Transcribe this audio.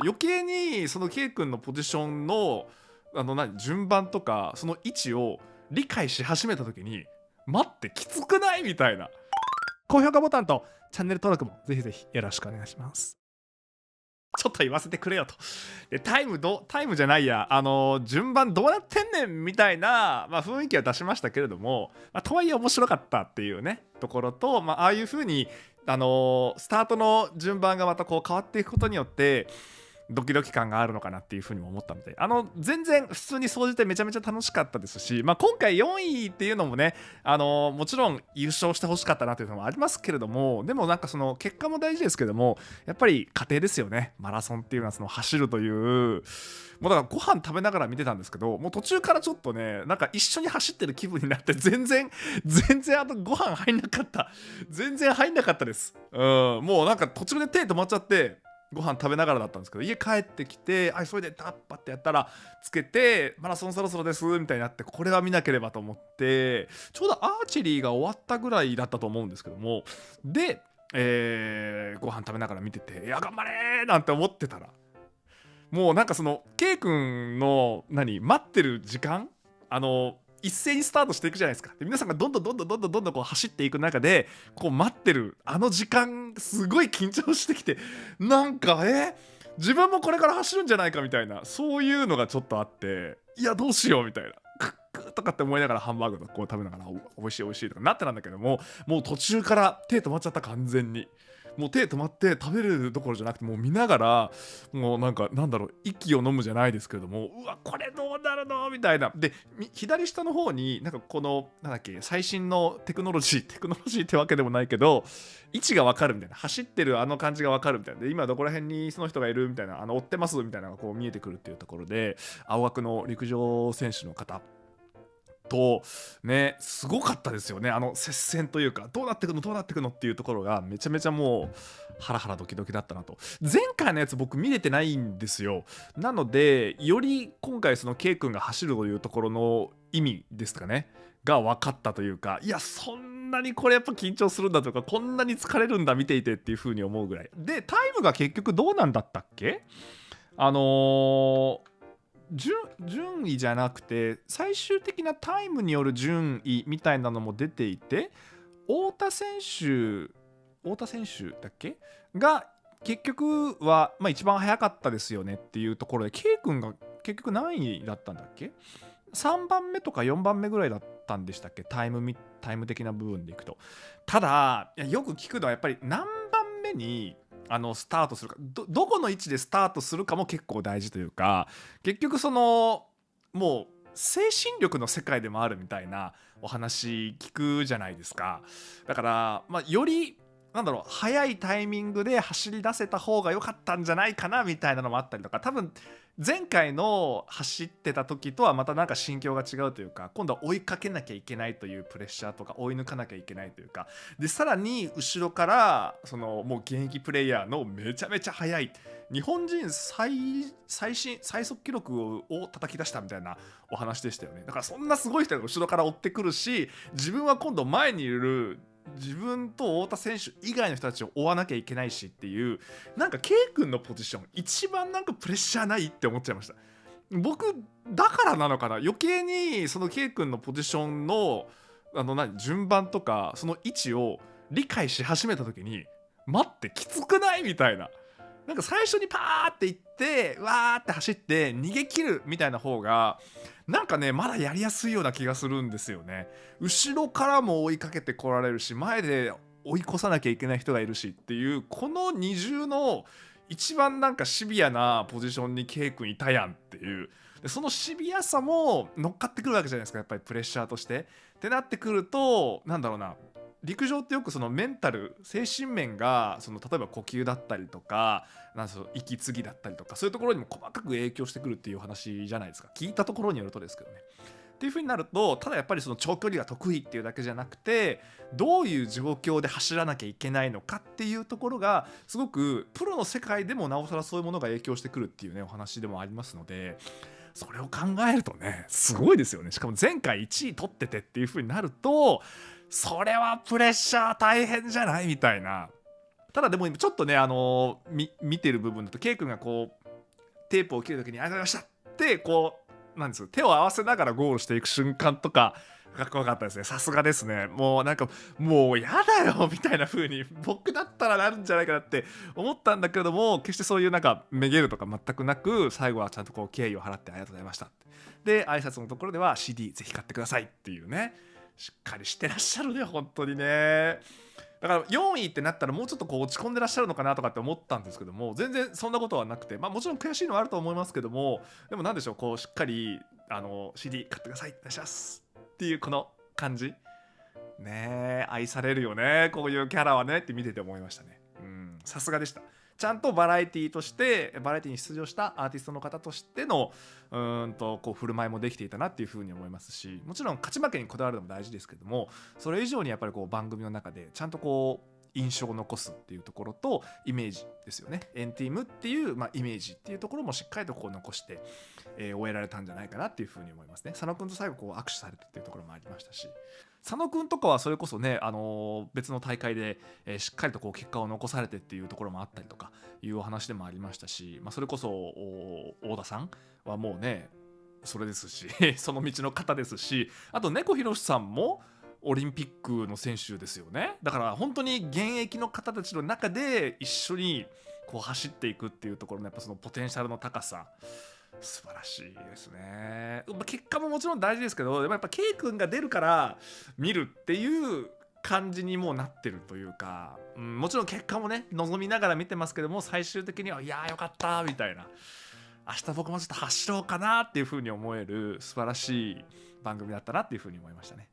余計にその K 君のポジションの順番とかその位置を理解し始めた時に、待ってきつくないみたいな。高評価ボタンとチャンネル登録もぜひぜひよろしくお願いします。ちょっと言わせてくれよと。でタイムじゃないや、順番どうなってんねんみたいな、雰囲気は出しましたけれども、とはいえ面白かったっていうねところと、ああいう風にスタートの順番がまたこう変わっていくことによってドキドキ感があるのかなっていう風にも思ったので、全然普通に総じてめちゃめちゃ楽しかったですし、今回4位っていうのもね、もちろん優勝してほしかったなというのもありますけれども、でもなんかその結果も大事ですけども、やっぱり過程ですよね。マラソンっていうのはその走るという、もうだからご飯食べながら見てたんですけど、もう途中からちょっとね、なんか一緒に走ってる気分になって、全然ご飯入んなかった。全然入んなかったです。もうなんか途中で手止まっちゃって、ご飯食べながらだったんですけど、家帰ってきて、それでタッパってやったらつけて、マラソンそろそろですみたいになって、これは見なければと思って、ちょうどアーチェリーが終わったぐらいだったと思うんですけども、で、ご飯食べながら見てて、いや頑張れーなんて思ってたら、もうなんかその K 君の待ってる時間、一斉にスタートしていくじゃないですか。で皆さんがどんどんこう走っていく中で、こう待ってる時間すごい緊張してきて、なんか自分もこれから走るんじゃないかみたいな、そういうのがちょっとあって、いやどうしようみたいな、クックとかって思いながらハンバーグとかこう食べながら、おいしいおいしいとかなってたんだけども、もう途中から手止まっちゃった。完全にもう手止まって食べるどころじゃなくて、もう見ながら、もうなんだろう、息を飲むじゃないですけれども、うわこれどうなるのみたいな。で左下の方になんかこの最新のテクノロジーってわけでもないけど、位置がわかるみたいな、走ってる感じがわかるみたいな、で今どこら辺にその人がいるみたいな、追ってますみたいなのがこう見えてくるっていうところで、青学の陸上選手の方とね、すごかったですよね。接戦というか、どうなってくのっていうところがめちゃめちゃもうハラハラドキドキだったなと。前回のやつ僕見れてないんですよ。なのでより今回その K 君が走るというところの意味ですかねが分かったというか、いやそんなにこれやっぱ緊張するんだとか、こんなに疲れるんだ見ていてっていう風に思うぐらいで、タイムが結局どうなんだったっけ。あのー順位じゃなくて最終的なタイムによる順位みたいなのも出ていて、太田選手だっけが結局は、一番早かったですよねっていうところで、 K 君が結局何位だったんだっけ。3番目とか4番目ぐらいだったんでしたっけ、タイム的な部分でいくと。ただよく聞くのはやっぱり何番目にスタートするか、どこの位置でスタートするかも結構大事というか、結局そのもう精神力の世界でもあるみたいなお話聞くじゃないですか。だから、より早いタイミングで走り出せた方が良かったんじゃないかなみたいなのもあったりとか、多分前回の走ってた時とはまたなんか心境が違うというか、今度は追いかけなきゃいけないというプレッシャーとか、追い抜かなきゃいけないというかで、さらに後ろからそのもう現役プレイヤーのめちゃめちゃ速い日本人最速記録を叩き出したみたいなお話でしたよね。だからそんなすごい人が後ろから追ってくるし、自分は今度前にいる自分と太田選手以外の人たちを追わなきゃいけないしっていう、なんか K 君のポジション一番なんかプレッシャーないって思っちゃいました。僕だからなのかな、余計にその K 君のポジションの順番とかその位置を理解し始めた時に、待ってきつくないみたいな。なんか最初にパーって行ってわーって走って逃げ切るみたいな方がなんかね、まだやりやすいような気がするんですよね。後ろからも追いかけてこられるし、前で追い越さなきゃいけない人がいるしっていう、この二重の一番なんかシビアなポジションに K 君いたやんっていう。でそのシビアさも乗っかってくるわけじゃないですか、やっぱりプレッシャーとしてってなってくると、陸上ってよくそのメンタル精神面がその例えば呼吸だったりとか息継ぎだったりとか、そういうところにも細かく影響してくるっていう話じゃないですか、聞いたところによるとですけどね。っていう風になると、ただやっぱりその長距離が得意っていうだけじゃなくて、どういう状況で走らなきゃいけないのかっていうところがすごくプロの世界でもなおさらそういうものが影響してくるっていうねお話でもありますので、それを考えるとねすごいですよね。しかも前回1位取っててっていう風になると、それはプレッシャー大変じゃないみたいな。ただでも今ちょっとね見てる部分だと K 君がこうテープを切る時に「ありがとうございました!」ってこうなんです手を合わせながらゴールしていく瞬間とかかっこよかったですね。さすがですね。もうなんかもうやだよみたいな風に僕だったらなるんじゃないかなって思ったんだけれども、決してそういうなんかめげるとか全くなく、最後はちゃんとこう敬意を払ってありがとうございましたって。で挨拶のところでは CD ぜひ買ってくださいっていうね、しっかりしてらっしゃるね本当にね。だから4位ってなったらもうちょっとこう落ち込んでらっしゃるのかなとかって思ったんですけども、全然そんなことはなくて、まあもちろん悔しいのはあると思いますけども、でもなんでしょう、こうしっかりCD 買ってくださいお願いしますっていうこの感じね、愛されるよねこういうキャラはねって見てて思いましたね。さすがでした。ちゃんとバラエティに出場したアーティストの方としてのこう振る舞いもできていたなっていうふうに思いますし、もちろん勝ち負けにこだわるのも大事ですけども、それ以上にやっぱりこう番組の中でちゃんとこう印象を残すっていうところとイメージですよね。エンティームっていう、イメージっていうところもしっかりとこう残して、終えられたんじゃないかなっていうふうに思いますね。佐野くんと最後こう握手されたっていうところもありましたし、佐野くんとかはそれこそね、別の大会で、しっかりとこう結果を残されてっていうところもあったりとかいうお話でもありましたし、それこそ大田さんはもうねそれですしその道の方ですし、あと猫ひろしさんもオリンピックの選手ですよね。だから本当に現役の方たちの中で一緒にこう走っていくっていうところのやっぱそのポテンシャルの高さ素晴らしいですね。結果ももちろん大事ですけど、でもやっぱ K 君が出るから見るっていう感じにもうなってるというか、もちろん結果もね望みながら見てますけども、最終的にはいやーよかったみたいな、明日僕もちょっと走ろうかなっていう風に思える素晴らしい番組だったなっていう風に思いましたね。